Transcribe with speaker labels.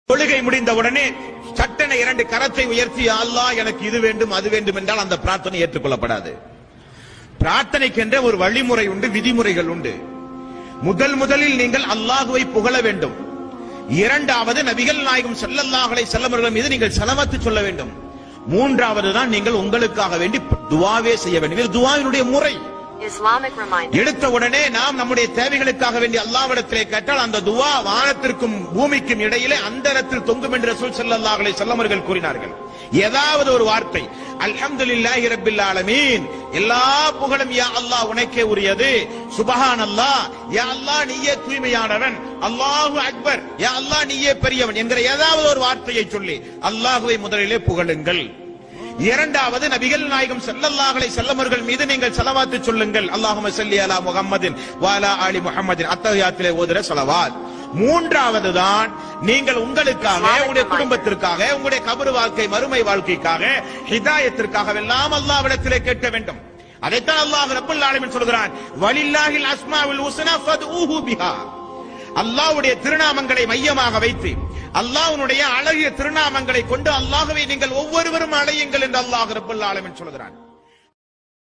Speaker 1: தொழுகை முடிந்தவுடனே சட்டென இரண்டு கரத்தை உயர்த்தி அல்லாஹ் எனக்கு இது வேண்டும் அது வேண்டும் என்றால் அந்த பிரார்த்தனை ஏற்றுக்கொள்ளப்படாது. பிரார்த்தனைக்கென்ற ஒரு வழிமுறை உண்டு, விதிமுறைகள் உண்டு. முதலில் நீங்கள் அல்லாஹுவை புகழ வேண்டும். இரண்டாவது நபிகள் நாயகம் ஸல்லல்லாஹு அலைஹி வஸல்லம் அவர்கள் மீது நீங்கள் ஸலவாத் சொல்ல வேண்டும். மூன்றாவது தான் நீங்கள் உங்களுக்காக வேண்டி துஆவே செய்ய வேண்டும். இது துஆவினுடைய முறை. எடுத்த உடனே நாம் நம்முடைய தேவைகளுக்காக வேண்டிய அல்லாஹ்விடத்திலே கேட்டால் அந்த துஆ வானத்திற்கும் பூமிக்கும் இடையிலே அந்தரத்தில் தொங்கும் என்று ரசூல் ஸல்லல்லாஹு அலைஹி வஸல்லம் அவர்கள் கூறினார்கள். ஏதாவது ஒரு வார்த்தை அல்ஹம்துலில்லாஹி ரப்பில் ஆலமீன், எல்லா புகழும் யா அல்லாஹ் உனக்கே உரியது, சுப்ஹானல்லாஹ், யா அல்லாஹ் நீயே தூய்மையானவன், அல்லாஹு அக்பர், யா அல்லாஹ் நீயே பெரியவன் என்கிற ஏதாவது ஒரு வார்த்தையை சொல்லி அல்லாஹ்வை முதலிலே புகழுங்கள். இரண்டாவது நபிகள் நாயகம் ஸல்லல்லாஹு அலைஹி வஸல்லம் அவர்கள் மீது நீங்கள் ஸலவாத் சொல்லுங்கள். அல்லாஹும்ம ஸல்லி அலா முஹம்மதின் வ அலா ஆலி முஹம்மதின் அத்தஹியாத்திலே ஓதுற ஸலவாத். மூன்றாவது தான் நீங்கள் உங்களுக்காக, உங்களுடைய குடும்பத்திற்காக, உங்களுடைய கபர் வாழ்க்கை மறுமை வாழ்க்கைக்காக, ஹிதாயத்திற்காக எல்லாம் அல்லாஹ்விடத்திலே கேட்க வேண்டும். அதைத்தான் அல்லாஹ் ரப்பல் ஆலமீன் சொல்கிறான், வலில்லாஹில் அஸ்மாஉல் ஹுஸ்னா ஃபத்ஊஹு பிஹா. அல்லாஹ்வுடைய திருநாமங்களை மையமாக வைத்து அல்லாஹ்வுடைய அழகிய திருநாமங்களை கொண்டு அல்லாஹ்வை நீங்கள் ஒவ்வொருவரும் அழையுங்கள் என்று அல்லாஹ் ரப்பல் ஆலமீன் சொல்கிறான்.